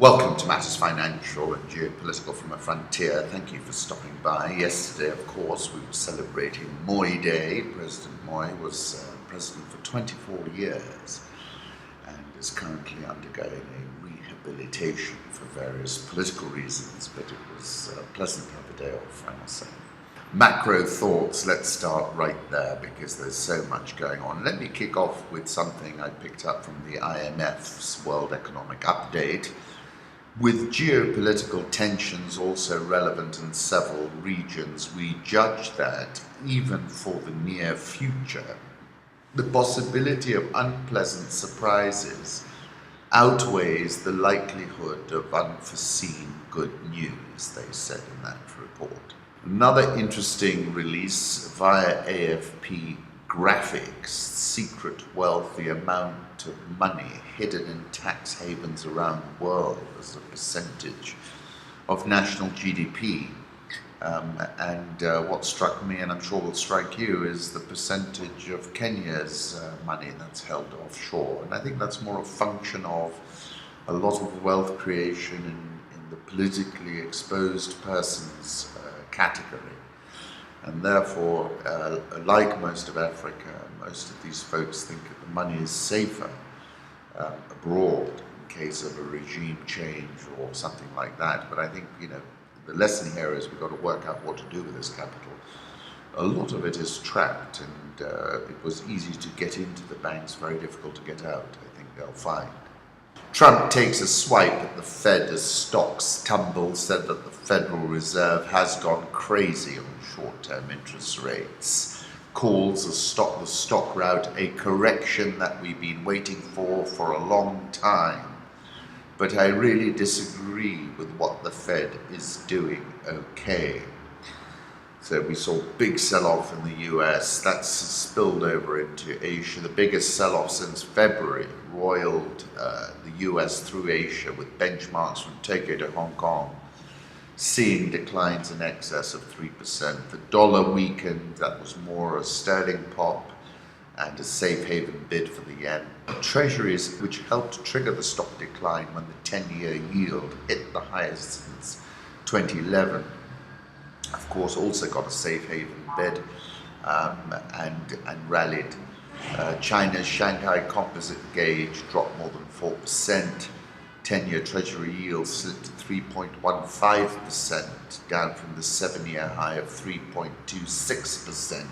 Welcome to Matters Financial and Geopolitical from a Frontier. Thank you for stopping by. Yesterday, of course, we were celebrating Moi Day. President Moi was president for 24 years and is currently undergoing a rehabilitation for various political reasons, but it was pleasant to have a day off, I must say. Macro thoughts, let's start right there because there's so much going on. Let me kick off with something I picked up from the IMF's World Economic Update. With geopolitical tensions also relevant in several regions, we judge that, even for the near future, the possibility of unpleasant surprises outweighs the likelihood of unforeseen good news, they said in that report. Another interesting release via AFP graphics: secret wealth, the amount of money hidden in tax havens around the world as a percentage of national GDP. What struck me, and I'm sure will strike you, is the percentage of Kenya's money that's held offshore. And I think that's more a function of a lot of wealth creation in the politically exposed persons category. And therefore, like most of Africa, most of these folks think that the money is safer abroad in case of a regime change or something like that. But I think, the lesson here is we've got to work out what to do with this capital. A lot of it is trapped, and it was easy to get into the banks, very difficult to get out. I think they'll find. Trump takes a swipe at the Fed as stocks tumble, said that the Federal Reserve has gone crazy on short-term interest rates, calls the stock rout a correction that we've been waiting for a long time. But I really disagree with what the Fed is doing okay. So we saw big sell-off in the US, that's spilled over into Asia. The biggest sell-off since February roiled the US through Asia, with benchmarks from Tokyo to Hong Kong seeing declines in excess of 3%. The dollar weakened, that was more a sterling pop and a safe haven bid for the yen. Treasuries, which helped trigger the stock decline when the 10-year yield hit the highest since 2011, of course, also got a safe haven bid and rallied. China's Shanghai Composite Gauge dropped more than 4%. 10-year Treasury yield slipped to 3.15%, down from the 7-year high of 3.26%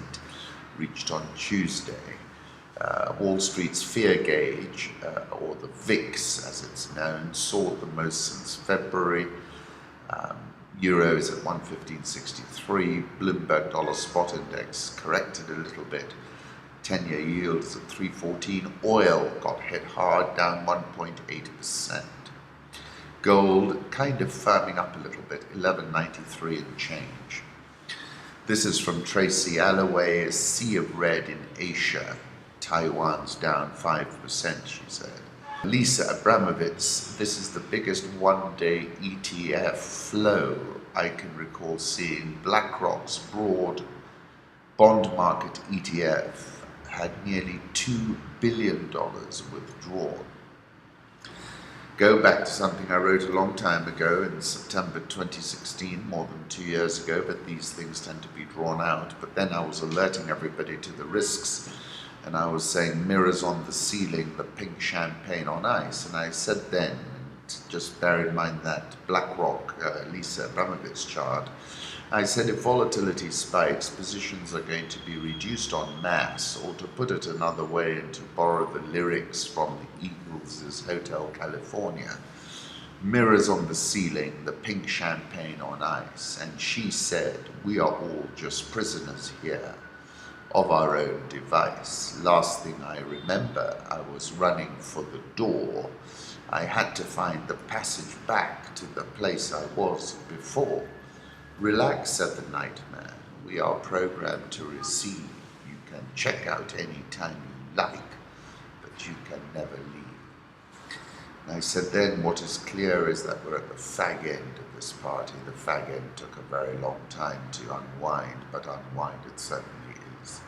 reached on Tuesday. Wall Street's Fear Gauge, or the VIX as it's known, soared the most since February. Euro is at 115.63. Bloomberg Dollar Spot Index corrected a little bit. 10-year yield is at 3.14. Oil got hit hard, down 1.8%. Gold kind of firming up a little bit, 11.93 and change. This is from Tracy Alloway, a sea of red in Asia. Taiwan's down 5%, she said. Lisa Abramovitz, this is the biggest one-day ETF flow I can recall seeing. BlackRock's broad bond market ETF had nearly $2 billion withdrawn. Go back to something I wrote a long time ago in September 2016, more than 2 years ago, but these things tend to be drawn out. But then I was alerting everybody to the risks, and I was saying mirrors on the ceiling, the pink champagne on ice. And I said then, just bear in mind that BlackRock, Lisa Abramovitz chart, I said if volatility spikes, positions are going to be reduced en masse, or to put it another way and to borrow the lyrics from the Eagles' Hotel California, mirrors on the ceiling, the pink champagne on ice. And she said, we are all just prisoners here of our own device. Last thing I remember, I was running for the door. I had to find the passage back to the place I was before. Relax, said the nightmare. We are programmed to receive. You can check out any time you like, but you can never leave. And I said then, what is clear is that we're at the fag end of this party. The fag end took a very long time to unwind, but unwind it certainly is.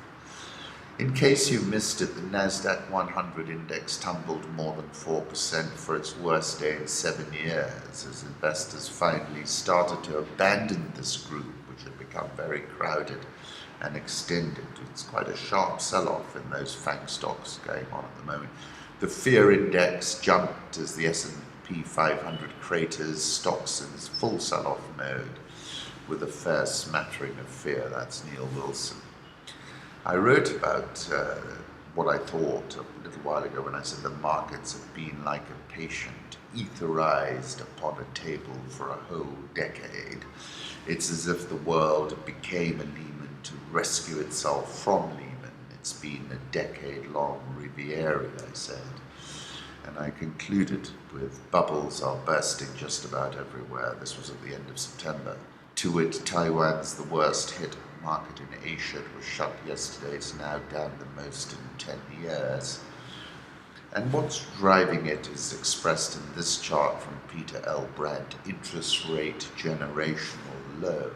In case you missed it, the Nasdaq 100 index tumbled more than 4% for its worst day in 7 years, as investors finally started to abandon this group, which had become very crowded and extended. It's quite a sharp sell-off in those FANG stocks going on at the moment. The fear index jumped as the S&P 500 craters, stocks in its full sell-off mode, with a fair smattering of fear. That's Neil Wilson. I wrote about what I thought a little while ago when I said the markets have been like a patient etherized upon a table for a whole decade. It's as if the world became a Lehman to rescue itself from Lehman. It's been a decade-long Riviera, I said. And I concluded with bubbles are bursting just about everywhere. This was at the end of September. To wit, Taiwan's the worst hit market in Asia. It was shut yesterday. It's now down the most in 10 years. And what's driving it is expressed in this chart from Peter L. Brandt, interest rate generational low.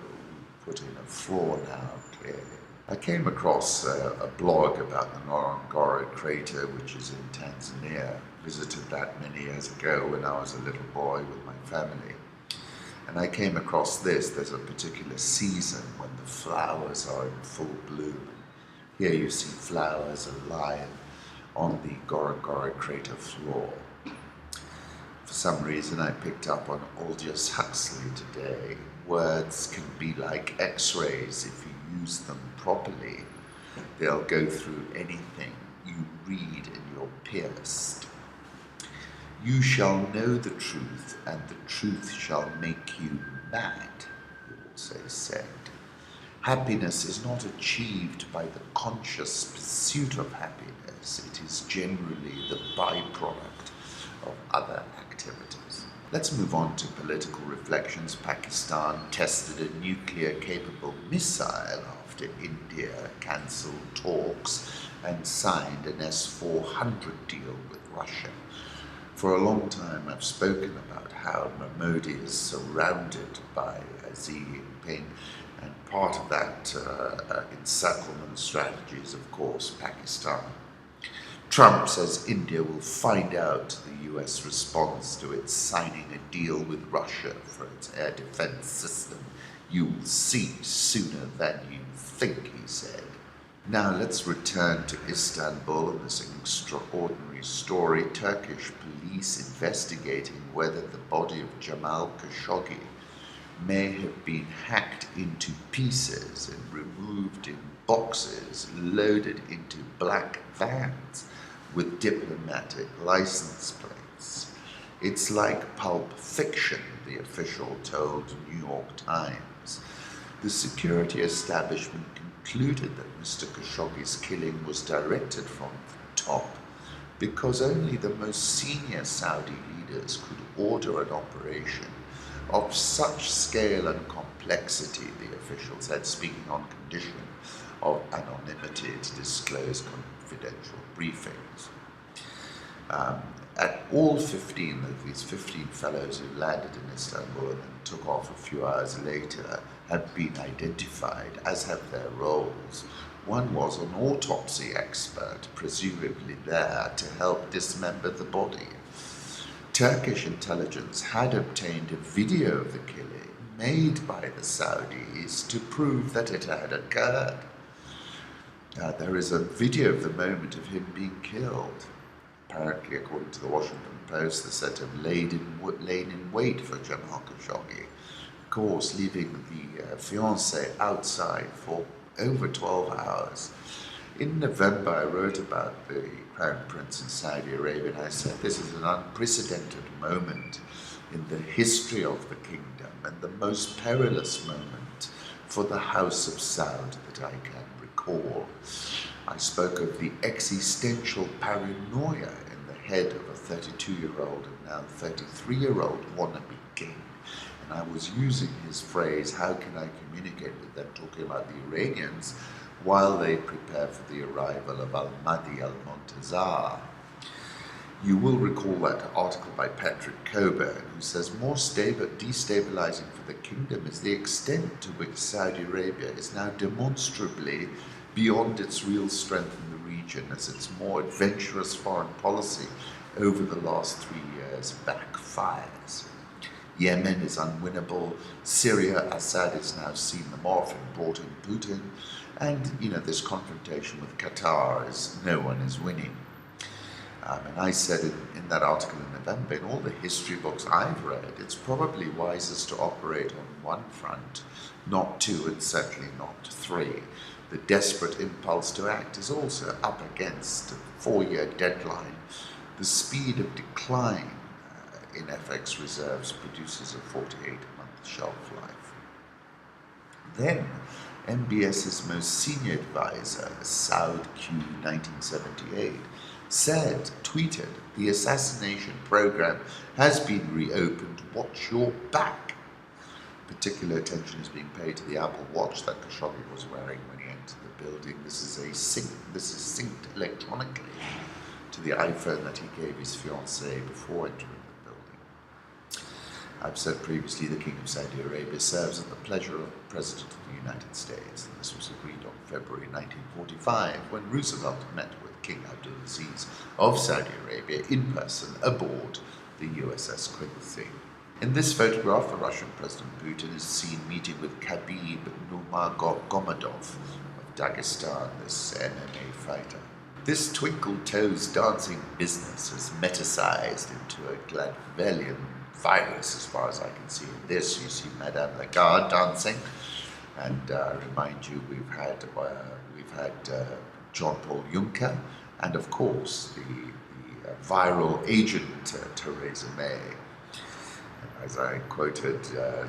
Put in a floor now, clearly. I came across a blog about the Ngorongoro crater, which is in Tanzania. Visited that many years ago when I was a little boy with my family. And I came across this. There's a particular season when the flowers are in full bloom. Here you see flowers and lion on the Ngorongoro crater floor. For some reason I picked up on Aldous Huxley today. Words can be like x-rays if you use them properly. They'll go through anything you read and you're pierced. You shall know the truth, and the truth shall make you mad, he also said. Happiness is not achieved by the conscious pursuit of happiness. It is generally the byproduct of other activities. Let's move on to political reflections. Pakistan tested a nuclear-capable missile after India cancelled talks and signed an S-400 deal with Russia. For a long time I've spoken about how Modi is surrounded by Xi Jinping, and part of that encirclement strategy is, of course, Pakistan. Trump says India will find out the US response to its signing a deal with Russia for its air defense system. You will see sooner than you think, he said. Now let's return to Istanbul and this extraordinary story. Turkish police investigating whether the body of Jamal Khashoggi may have been hacked into pieces and removed in boxes loaded into black vans with diplomatic license plates. It's like Pulp Fiction, the official told New York Times. The security establishment concluded that Mr. Khashoggi's killing was directed from the top because only the most senior Saudi leaders could order an operation of such scale and complexity, the official said, speaking on condition of anonymity to disclose confidential briefings. At all 15 of these 15 fellows who landed in Istanbul and then took off a few hours later have been identified, as have their roles. One was an autopsy expert, presumably there to help dismember the body. Turkish intelligence had obtained a video of the killing made by the Saudis to prove that it had occurred. There is a video of the moment of him being killed. Apparently, according to the Washington Post, the set of laid in wait for Jamal Khashoggi. Of course, leaving the fiancé outside for over 12 hours. In November, I wrote about the Crown Prince in Saudi Arabia, and I said this is an unprecedented moment in the history of the kingdom and the most perilous moment for the House of Saud that I can recall. I spoke of the existential paranoia in the head of a 32-year-old and now 33-year-old wannabe king. And I was using his phrase, how can I communicate with them, talking about the Iranians, while they prepare for the arrival of Al-Mahdi al-Muntazar. You will recall that article by Patrick Coburn, who says more destabilizing for the kingdom is the extent to which Saudi Arabia is now demonstrably beyond its real strength in the region as its more adventurous foreign policy over the last 3 years backfires. Yemen is unwinnable, Syria, Assad is now seen them off and brought in Putin, and this confrontation with Qatar is no one is winning. And I said in that article in November, in all the history books I've read, it's probably wisest to operate on one front, not two, and certainly not three. The desperate impulse to act is also up against a 4-year deadline. The speed of decline in FX reserves produces a 48-month shelf life. Then, MBS's most senior advisor, Saud Q 1978, tweeted, "The assassination program has been reopened. Watch your back." Particular attention is being paid to the Apple Watch that Khashoggi was wearing when he entered the building. This is synced electronically to the iPhone that he gave his fiancée before entering the building. I've said previously the King of Saudi Arabia serves at the pleasure of the President of the United States, and this was agreed on February 1945 when Roosevelt met with King Abdulaziz of Saudi Arabia in person aboard the USS Quincy. In this photograph, the Russian President Putin is seen meeting with Khabib Nurmagomedov of Dagestan, this MMA fighter. This twinkle toes dancing business has metasized into a Gladwellian virus, as far as I can see. In this, you see Madame Lagarde dancing, and remind you, we've had John Paul Juncker, and of course the viral agent Theresa May. As I quoted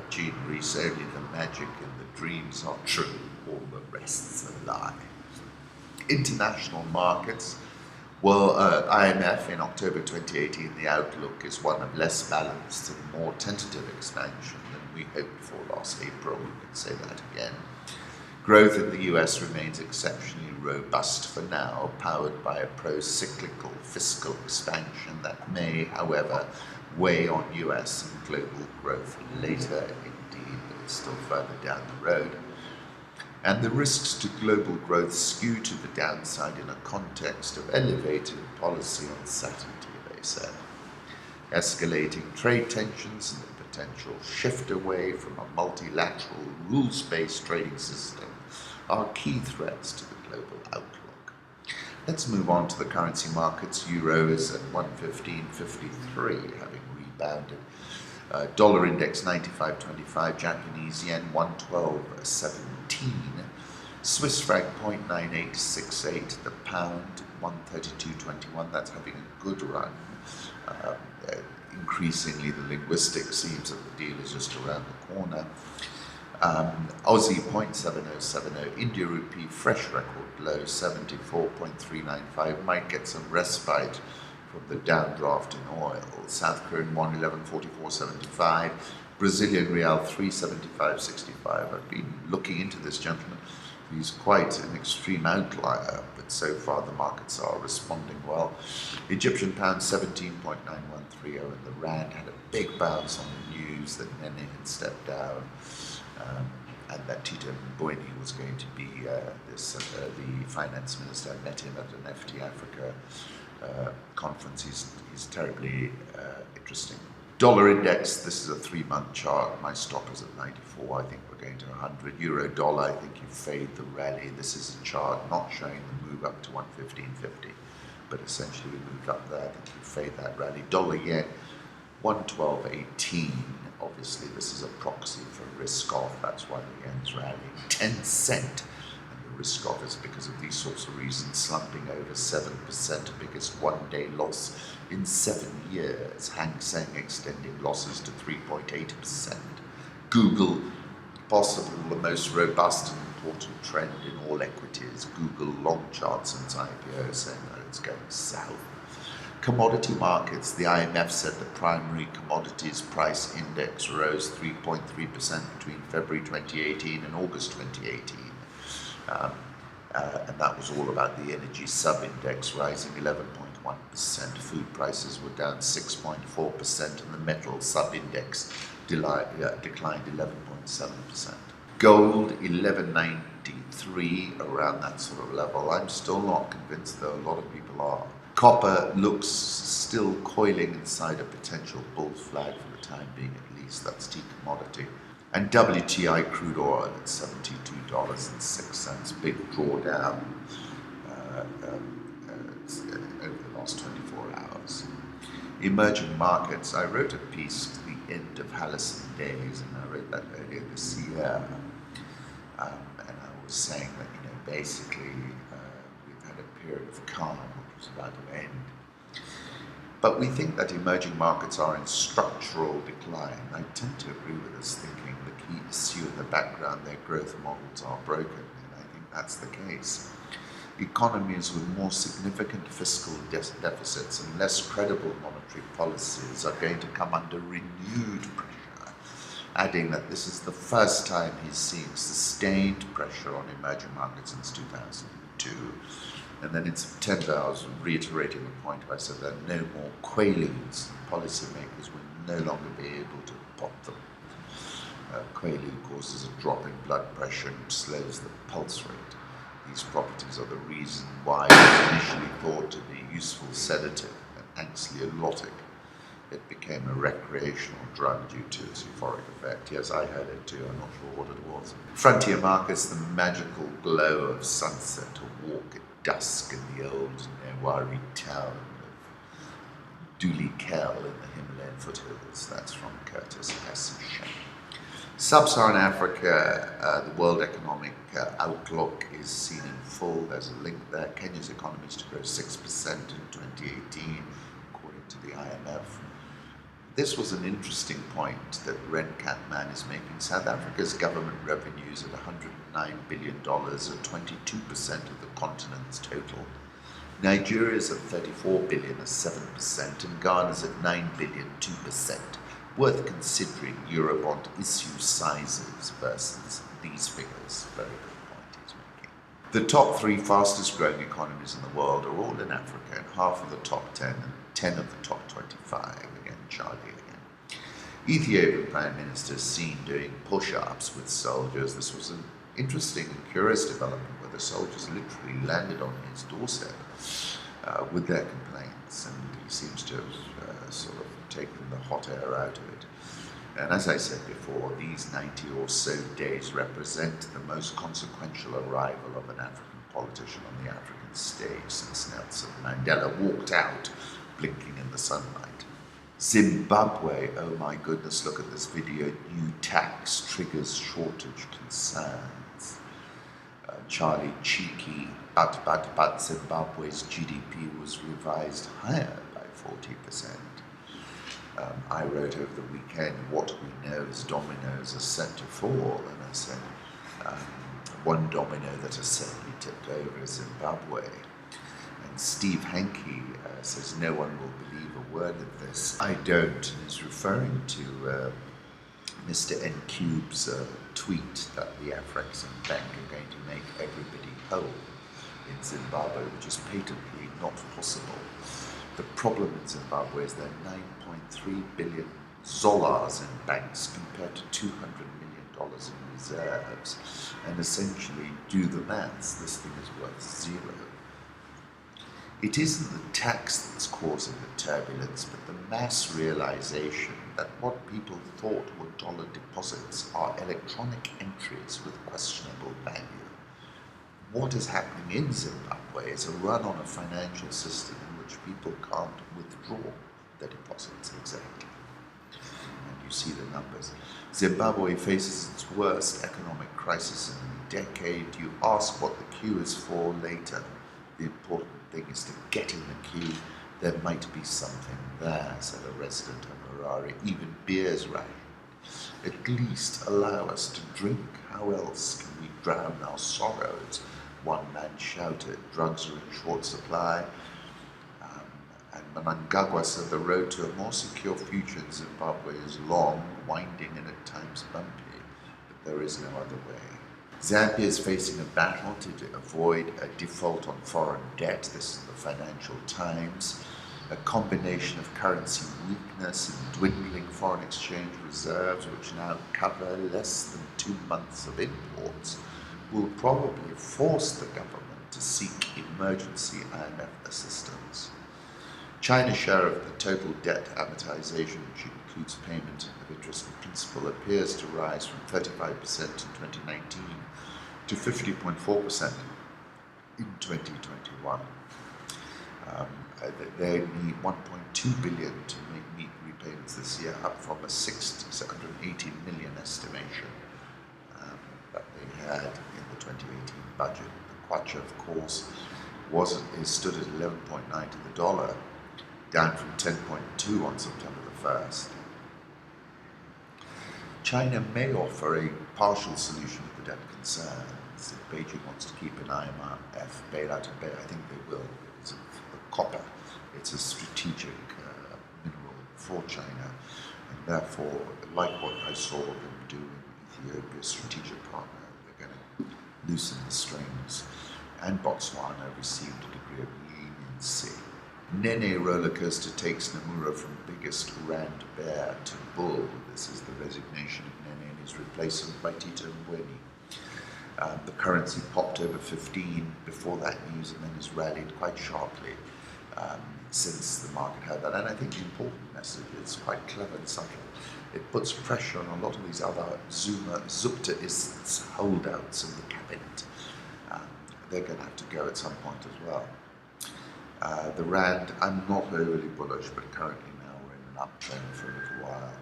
Jean Rhys, only the magic and the dreams are true, all the rest's a lie. International markets. Well, IMF in October 2018, the outlook is one of less balanced and more tentative expansion than we hoped for last April. We can say that again. Growth in the US remains exceptionally robust for now, powered by a pro-cyclical fiscal expansion that may, however, weigh on US and global growth later. Indeed, but it's still further down the road. And the risks to global growth skew to the downside in a context of elevated policy uncertainty, they said. Escalating trade tensions and the potential shift away from a multilateral, rules-based trading system are key threats to the global outlook. Let's move on to the currency markets. Euro is at 115.53, having rebounded. Dollar index 95.25, Japanese yen 112.17, Swiss franc 0.9868, the pound 132.21. That's having a good run. Increasingly, the linguistic seems that the deal is just around the corner. Aussie 0.7070, India rupee fresh record low 74.395, might get some respite from the downdraft in oil. South Korean won 11.4475, Brazilian real 375.65. I've been looking into this gentleman. He's quite an extreme outlier, but so far the markets are responding well. Egyptian pound 17.9130, and the rand had a big bounce on the news that Nene had stepped down, and that Tito Mboweni was going to be the finance minister. I met him at an FT Africa conference. He's terribly interesting. Dollar index, this is a 3-month chart. My stop is at 94. I think we're going to 100. Euro dollar, I think you fade the rally. This is a chart not showing the move up to 115.50, but essentially we moved up there. I think you fade that rally. Dollar yen, 112.18. Obviously, this is a proxy for risk off. That's why the yen's rallying 10 cent. And the risk off is because of these sorts of reasons, slumping over 7%, biggest one-day loss in 7 years. Hang Seng extending losses to 3.8%. Google, possibly the most robust and important trend in all equities. Google long chart since IPO saying that it's going south. Commodity markets, the IMF said the primary commodities price index rose 3.3% between February 2018 and August 2018. And that was all about the energy sub-index rising 11.1%. Food prices were down 6.4%, and the metal sub-index declined 11.7%. Gold 11.9 93, around that sort of level. I'm still not convinced, though a lot of people are. Copper looks still coiling inside a potential bull flag for the time being, at least. That's T commodity. And WTI crude oil at $72.06, big drawdown over the last 24 hours. Emerging markets, I wrote a piece at the end of Hallison days, and I wrote that earlier this year. And I was saying that, basically we've had a period of calm, which was about to end. But we think that emerging markets are in structural decline. I tend to agree with this thinking. The key issue in the background, their growth models are broken, and I think that's the case. Economies with more significant fiscal deficits and less credible monetary policies are going to come under renewed pressure, adding that this is the first time he's seen sustained pressure on emerging markets since 2002. And then in September, I was reiterating the point where I said there are no more quaaludes. Policymakers will no longer be able to pop them. Quaalude causes a drop in blood pressure and slows the pulse rate. These properties are the reason why it was initially thought to be a useful sedative and anxiolytic. It became a recreational drug due to its euphoric effect. Yes, I heard it too, I'm not sure what it was. Frontier markets, the magical glow of sunset, a walk at dusk in the old Newari town of Dulikhel in the Himalayan foothills. That's from Curtis S. Shen. Sub-Saharan Africa, the World Economic Outlook is seen in full. There's a link there. Kenya's economy is to grow 6% in 2018, according to the IMF. This was an interesting point that Ren Catman is making. South Africa's government revenues at $109 billion, or 22% of the continent's total. Nigeria's at $34 billion, or 7%, and Ghana's at $9 billion, 2%. Worth considering Eurobond issue sizes versus these figures. Very good point he's making. The top 3 fastest growing economies in the world are all in Africa, and half of the top 10 and 10 of the top 25. Again, Charlie again. Ethiopian Prime Minister is seen doing push-ups with soldiers. This was an interesting and curious development where the soldiers literally landed on his doorstep with their complaints, and he seems to have sort of taken the hot air out of it. And as I said before, these 90 or so days represent the most consequential arrival of an African politician on the African stage since Nelson Mandela walked out blinking in the sunlight. Zimbabwe, oh my goodness, look at this video. New tax triggers shortage concerns. Charlie cheeky, but Zimbabwe's GDP was revised higher by 40%. I wrote over the weekend, what we know as dominoes are set to fall, and I said one domino that has certainly tipped over is Zimbabwe. And Steve Hankey says no one will believe a word of this. I don't, and he's referring to Mr. N Cube's tweet that the Afrexim Bank are going to make everybody whole in Zimbabwe, which is patently not possible. The problem in Zimbabwe is there are 9.3 billion zollars in banks compared to $200 million in reserves. And essentially, do the maths, this thing is worth 0. It isn't the tax that's causing the turbulence, but the mass realization that what people thought were dollar deposits are electronic entries with questionable value. What is happening in Zimbabwe is a run on a financial system in which people can't withdraw their deposits exactly. And you see the numbers. Zimbabwe faces its worst economic crisis in a decade. You ask what the queue is for later. The important thing is to get in the queue. There might be something there, said a resident of Harare. Even beer's rationed. At least allow us to drink. How else can we drown our sorrows? One man shouted. Drugs are in short supply. And Mnangagwa said the road to a more secure future in Zimbabwe is long, winding, and at times bumpy, but there is no other way. Zambia is facing a battle to avoid a default on foreign debt. This is the Financial Times. A combination of currency weakness and dwindling foreign exchange reserves, which now cover less than 2 months of imports, will probably force the government to seek emergency IMF assistance. China's share of the total debt amortization, which includes payment of interest and principal, appears to rise from 35% in 2019 to 50.4% in 2021. They need 1.2 billion to meet repayments this year, up from a 680 million estimation that they had in the 2018 budget. The kwacha, of course, stood at 11.9 to the dollar, down from 10.2 on September the 1st. China may offer a partial solution to the debt concerns. If Beijing wants to keep an IMF bailout in Beijing, I think they will. Because of the copper, it's a strategic mineral for China, and therefore, like what I saw them do in Ethiopia, strategic partner, they're going to loosen the strings. And Botswana received a degree of leniency. Nene roller coaster takes Nomura from biggest rand bear to bull. This is the resignation of Nene and his replacement by Tito Mboweni. The currency popped over 15 before that news, and then has rallied quite sharply since the market had that. And I think the important message is quite clever and subtle. It puts pressure on a lot of these other Zuptaists, holdouts in the cabinet. They're going to have to go at some point as well. The rand, I'm not overly bullish, but currently now we're in an uptrend for a little while.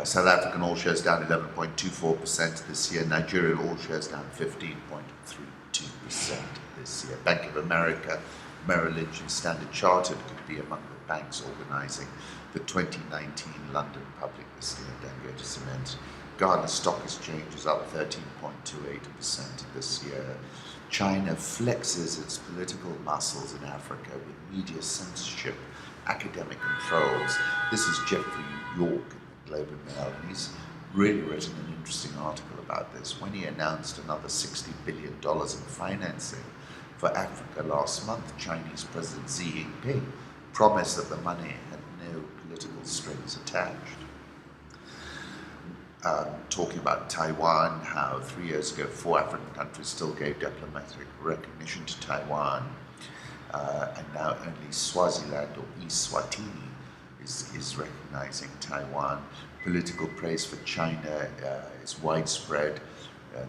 South African all shares down 11.24% this year. Nigerian all shares down 15.32% this year. Bank of America, Merrill Lynch and Standard Chartered could be among the banks organising the 2019 London public listing of Dangote Cement. Ghana Stock Exchange is up 13.28% this year. China flexes its political muscles in Africa with media censorship, academic controls. This is Jeffrey York in the Globe and Mail, and he's really written an interesting article about this. When he announced another $60 billion in financing for Africa last month, Chinese President Xi Jinping promised that the money had no political strings attached. Talking about Taiwan, how 3 years ago 4 African countries still gave diplomatic recognition to Taiwan, and now only Swaziland or Eswatini is recognizing Taiwan. Political praise for China is widespread.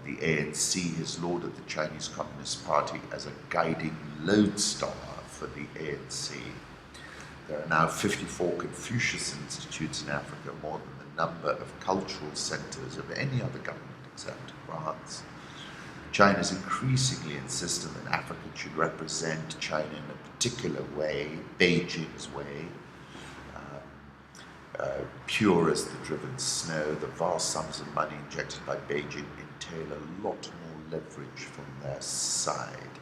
The ANC has lauded the Chinese Communist Party as a guiding lodestar for the ANC. There are now 54 Confucius Institutes in Africa, more than the number of cultural centers of any other government except France. China is increasingly insistent that Africa should represent China in a particular way, Beijing's way. Pure as the driven snow, the vast sums of money injected by Beijing entail a lot more leverage from their side.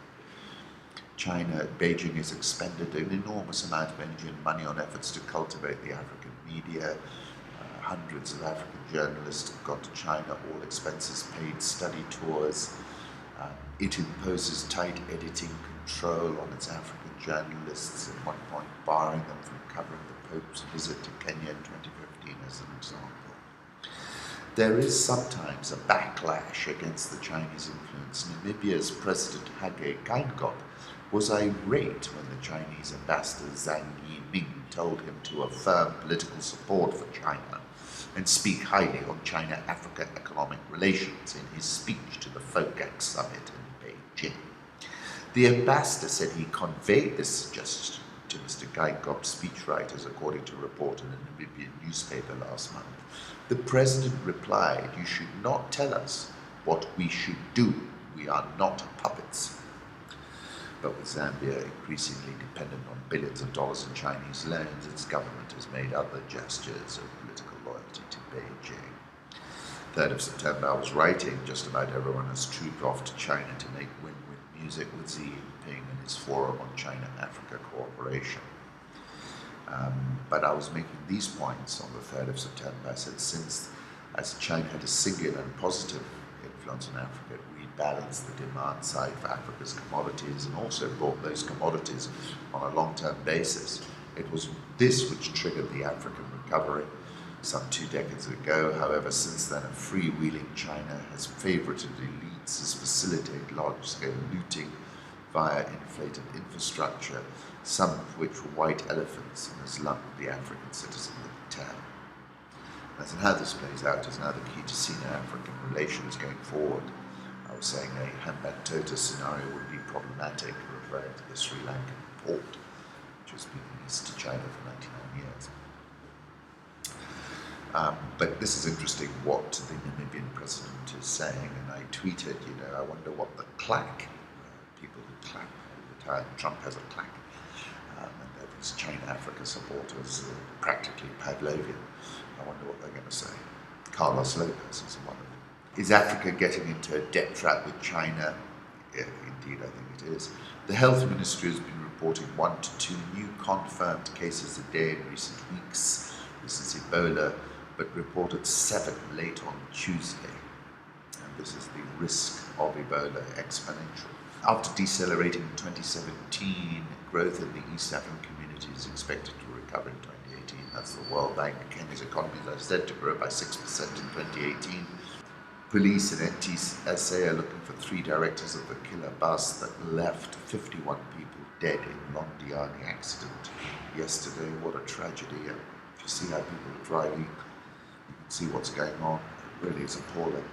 Beijing has expended an enormous amount of energy and money on efforts to cultivate the African media. Hundreds of African journalists have gone to China, all expenses paid, study tours. It imposes tight editing control on its African journalists, at one point barring them from covering the Pope's visit to Kenya in 2015 as an example. There is sometimes a backlash against the Chinese influence. Namibia's President Hage Geingob was irate when the Chinese ambassador Zhang Yiming told him to affirm political support for China and speak highly on China-Africa economic relations in his speech to the FOCAC summit in Beijing. The ambassador said he conveyed this suggestion to Mr. Geingob's speechwriters, according to a report in a Namibian newspaper last month. The president replied, "You should not tell us what we should do. We are not puppets." But with Zambia increasingly dependent on billions of dollars in Chinese loans, its government has made other gestures of political loyalty to Beijing. 3rd of September, I was writing, just about everyone has trooped off to China to make win-win music with Xi Jinping and his forum on China-Africa cooperation. But I was making these points on the 3rd of September. I said, as China had a singular and positive influence on Africa, it rebalanced the demand side for Africa's commodities and also brought those commodities on a long-term basis. It was this which triggered the African recovery. some 2 decades ago. However, since then, a freewheeling China has favoured elites, has facilitated large-scale looting via inflated infrastructure, some of which were white elephants, and has lumped the African citizen with the town. As in how this plays out is now the key to Sino-African relations going forward. I was saying a Hambantota scenario would be problematic, referring to the Sri Lankan port, which has been leased to China for 99 years. But this is interesting what the Namibian president is saying, and I tweeted, I wonder what the clack, people who clap all the time, Trump has a clack, and that his China-Africa supporters are practically Pavlovian. I wonder what they're going to say. Carlos Lopez is one of them. Is Africa getting into a debt trap with China? Yeah, indeed, I think it is. The health ministry has been reporting 1 to 2 new confirmed cases a day in recent weeks. This is Ebola, but reported 7 late on Tuesday. And this is the risk of Ebola exponential. After decelerating in 2017, growth in the East African community is expected to recover in 2018. That's the World Bank. Kenya's economy is said to grow by 6% in 2018. Police and NTSA are looking for 3 directors of the killer bus that left 51 people dead in Londiani accident yesterday. What a tragedy. If you see how people are driving, you can see what's going on. It really is appalling.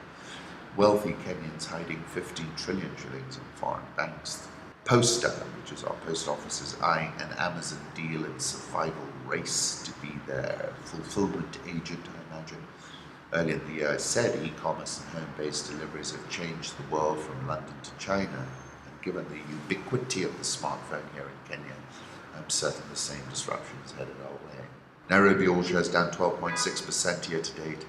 Wealthy Kenyans hiding 15 trillion shillings in foreign banks. Posta, which is our post office, is eyeing an Amazon deal in survival race to be their fulfillment agent, I imagine. Earlier in the year, I said e-commerce and home-based deliveries have changed the world from London to China. And given the ubiquity of the smartphone here in Kenya, I'm certain the same disruption is headed our way. Nairobi oil shares down 12.6% year to date.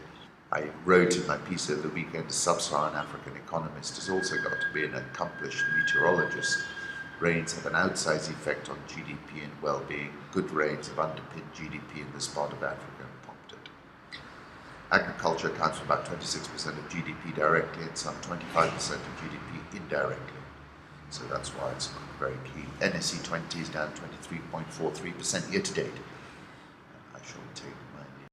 I wrote in my piece over the weekend, a sub-Saharan African economist has also got to be an accomplished meteorologist. Rains have an outsized effect on GDP and well-being. Good rains have underpinned GDP in this part of Africa and pumped it. Agriculture accounts for about 26% of GDP directly and some 25% of GDP indirectly. So that's why it's very key. NSE 20 is down 23.43% year to date. I shall take